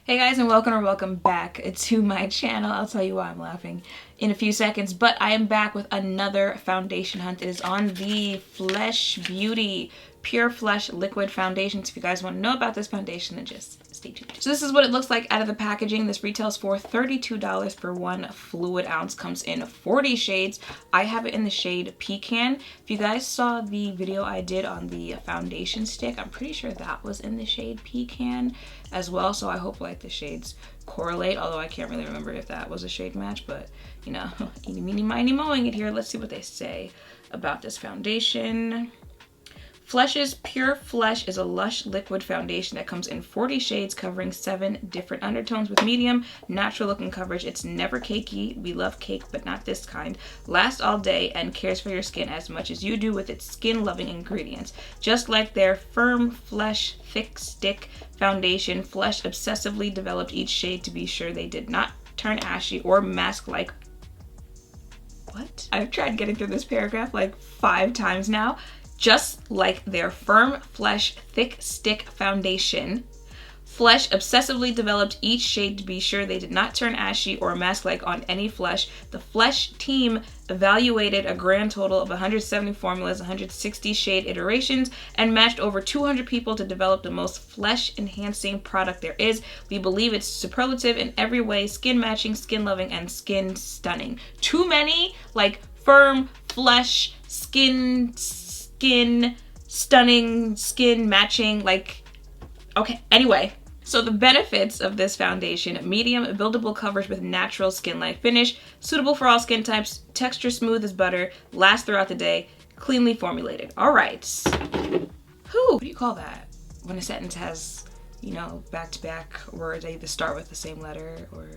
Hey guys, and welcome back to my channel. I'll tell you why I'm laughing in a few seconds, but I am back with another foundation hunt. It is on the Flesh Beauty Pure Flesh Liquid Foundation. So if you guys want to know about this foundation, then just stay tuned. So this is what it looks like out of the packaging. This retails for $32 per 1 fluid ounce. Comes in 40 shades. I have it in the shade Pecan. If you guys saw the video I did on the foundation stick, I'm pretty sure that was in the shade Pecan as well. So I hope like the shades correlate, although I can't really remember if that was a shade match, but you know, eeny, meeny, miny, mowing it here. Let's see what they say about this foundation. Flesh's Pure Flesh is a lush liquid foundation that comes in 40 shades covering 7 different undertones with medium, natural looking coverage. It's never cakey. We love cake, but not this kind. Lasts all day and cares for your skin as much as you do with its skin loving ingredients. Just like their Firm Flesh Thick Stick foundation, Flesh obsessively developed each shade to be sure they did not turn ashy or mask like. What? I've tried getting through this paragraph like 5 times now. Just like their Firm Flesh Thick Stick foundation, Flesh obsessively developed each shade to be sure they did not turn ashy or mask-like on any flesh. The Flesh team evaluated a grand total of 170 formulas, 160 shade iterations, and matched over 200 people to develop the most flesh-enhancing product there is. We believe it's superlative in every way, skin-matching, skin-loving, and skin-stunning. Too many, like, firm, flesh, skin, stunning, skin matching, like, okay, anyway. So the benefits of this foundation: medium buildable coverage with natural skin-like finish, suitable for all skin types, texture smooth as butter, lasts throughout the day, cleanly formulated. All right. What do you call that? When a sentence has, you know, back-to-back words that either start with the same letter or,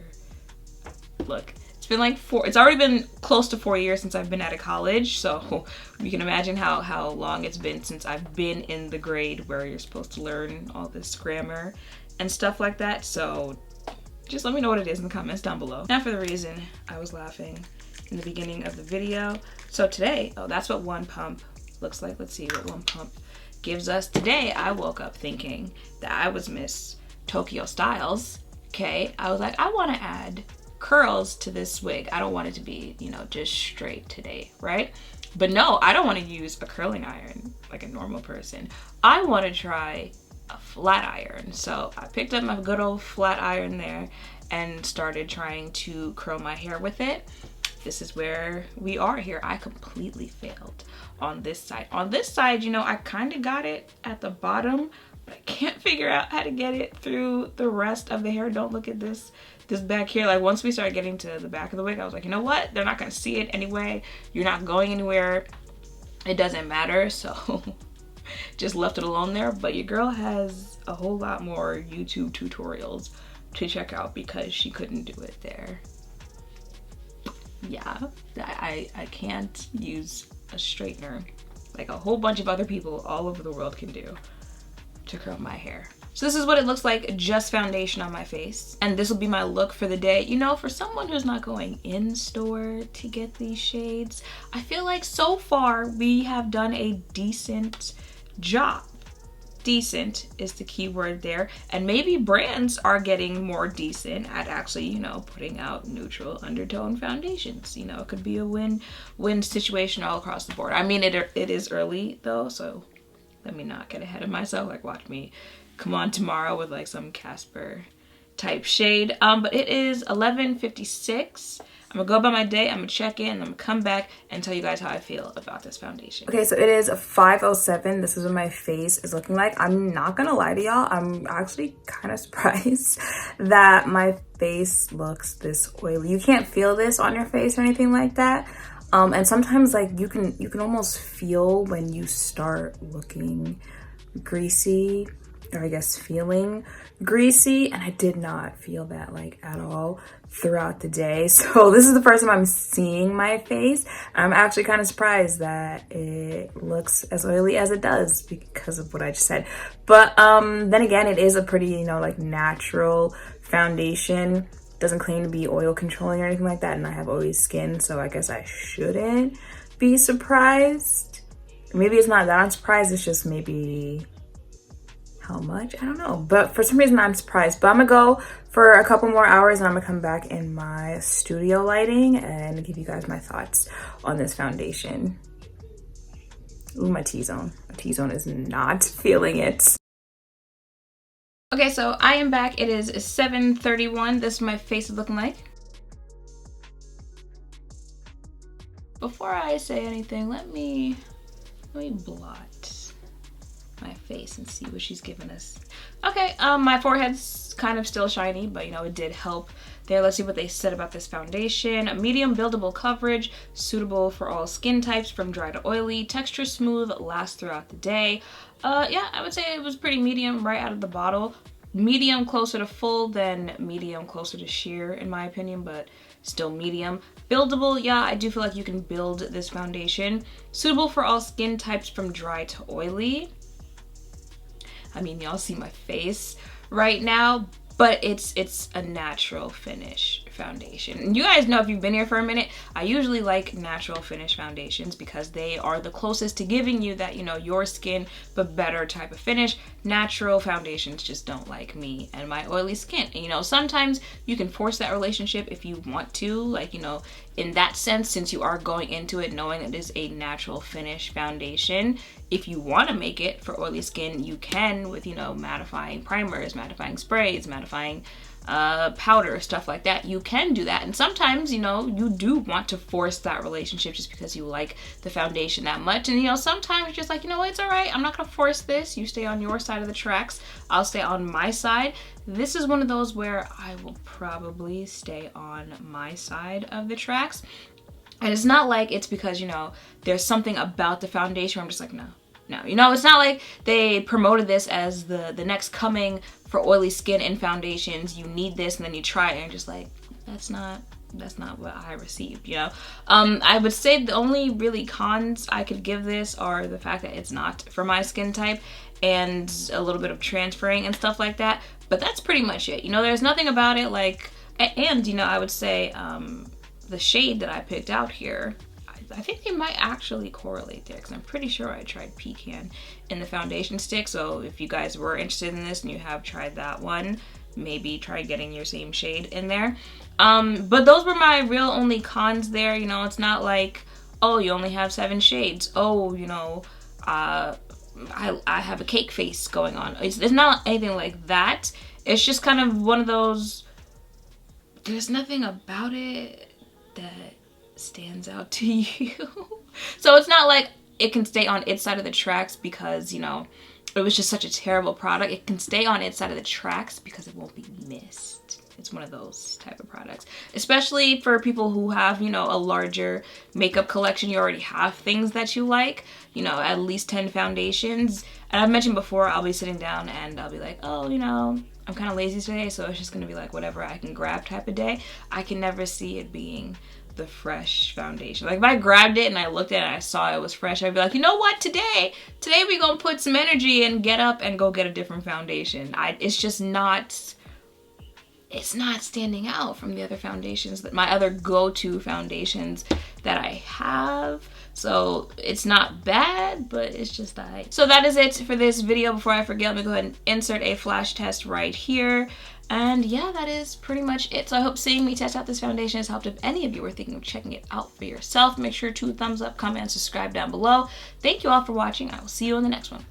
look. It's been like it's already been close to 4 years since I've been out of college, so you can imagine how long it's been since I've been in the grade where you're supposed to learn all this grammar and stuff like that. So just let me know what it is in the comments down below. Now for the reason I was laughing in the beginning of the video. So today, that's what one pump looks like. Let's see what one pump gives us. Today I woke up thinking that I was Miss Tokyo Styles. Okay, I was like, I want to add curls to this wig. I don't want it to be, you know, just straight today, right? But no, I don't want to use a curling iron like a normal person. I want to try a flat iron. So I picked up my good old flat iron there and started trying to curl my hair with it. This is where we are here. I completely failed on this side. On this side, you know, I kind of got it at the bottom, but I can't figure out how to get it through the rest of the hair. Don't look at this back here. Like, once we started getting to the back of the wig, I was like, you know what? They're not gonna see it anyway. You're not going anywhere. It doesn't matter. So just left it alone there. But your girl has a whole lot more YouTube tutorials to check out because she couldn't do it there. Yeah, I can't use a straightener like a whole bunch of other people all over the world can do to curl my hair. So this is what it looks like, just foundation on my face. And this will be my look for the day. You know, for someone who's not going in store to get these shades, I feel like so far we have done a decent job. Decent is the key word there. And maybe brands are getting more decent at actually, you know, putting out neutral undertone foundations. You know, it could be a win-win situation all across the board. I mean, it is early though, so let me not get ahead of myself. Like, watch me come on tomorrow with like some Casper type shade. But it is 11:56. I'm gonna go about my day, I'm gonna check in, I'm gonna come back and tell you guys how I feel about this foundation. Okay, so it is 5:07. This is what my face is looking like. I'm not gonna lie to y'all, I'm actually kind of surprised that my face looks this oily. You can't feel this on your face or anything like that. And sometimes like you can almost feel when you start looking greasy, or I guess feeling greasy, and I did not feel that like at all throughout the day. So this is the first time I'm seeing my face. I'm actually kind of surprised that it looks as oily as it does because of what I just said. But then again, it is a pretty, you know, like natural foundation. Doesn't claim to be oil controlling or anything like that, and I have oily skin, so I guess I shouldn't be surprised. Maybe it's not that I'm surprised, it's just maybe how much? I don't know, but for some reason I'm surprised. But I'm gonna go for a couple more hours and I'm gonna come back in my studio lighting and give you guys my thoughts on this foundation. Ooh, my T-zone. My T-zone is not feeling it. Okay, so I am back. It is 7:31. This is my face is looking like. Before I say anything, let me blot my face and see what she's giving us. Okay, my forehead's kind of still shiny, but you know, it did help there. Let's see what they said about this foundation. A medium buildable coverage, suitable for all skin types from dry to oily, texture smooth, lasts throughout the day. Yeah, I would say it was pretty medium right out of the bottle. Medium closer to full than medium closer to sheer in my opinion, but still medium. Buildable, yeah, I do feel like you can build this foundation. Suitable for all skin types from dry to oily. I mean, y'all see my face right now, but it's a natural finish foundation. And you guys know, if you've been here for a minute, I usually like natural finish foundations because they are the closest to giving you that, you know, your skin but better type of finish. Natural foundations just don't like me and my oily skin. And, you know, sometimes you can force that relationship if you want to, like, you know, in that sense, since you are going into it knowing it is a natural finish foundation. If you want to make it for oily skin, you can with, you know, mattifying primers, mattifying sprays, mattifying powder, stuff like that. You can do that, and sometimes, you know, you do want to force that relationship just because you like the foundation that much. And you know, sometimes you're just like, you know what, it's all right, I'm not gonna force this. You stay on your side of the tracks, I'll stay on my side. This is one of those where I will probably stay on my side of the tracks. And it's not like it's because, you know, there's something about the foundation where I'm just like, no. You know, it's not like they promoted this as the next coming for oily skin and foundations. You need this, and then you try it and you're just like, that's not what I received, you know. I would say the only really cons I could give this are the fact that it's not for my skin type and a little bit of transferring and stuff like that, but that's pretty much it. You know, there's nothing about it like, and you know, I would say the shade that I picked out here, I think they might actually correlate there because I'm pretty sure I tried Pecan in the foundation stick. So if you guys were interested in this and you have tried that one, maybe try getting your same shade in there. But those were my real only cons there. You know, it's not like, oh, you only have 7 shades. Oh, you know, I have a cake face going on. It's not anything like that. It's just kind of one of those, there's nothing about it that stands out to you. So it's not like it can stay on its side of the tracks because, you know, it was just such a terrible product. It can stay on its side of the tracks because it won't be missed. It's one of those type of products, especially for people who have, you know, a larger makeup collection. You already have things that you like, you know, at least 10 foundations. And I've mentioned before, I'll be sitting down and I'll be like, oh, you know, I'm kind of lazy today, so it's just gonna be like whatever I can grab type of day. I can never see it being the fresh foundation. Like if I grabbed it and I looked at it and I saw it was fresh, I'd be like, you know what, today we gonna put some energy and get up and go get a different foundation. It's just not, it's not standing out from the other foundations, that my other go-to foundations that I have. So it's not bad, but it's just that. So that is it for this video. Before I forget, let me go ahead and insert a flash test right here. And yeah, that is pretty much it. So I hope seeing me test out this foundation has helped. If any of you are thinking of checking it out for yourself, make sure to thumbs up, comment, and subscribe down below. Thank you all for watching. I will see you in the next one.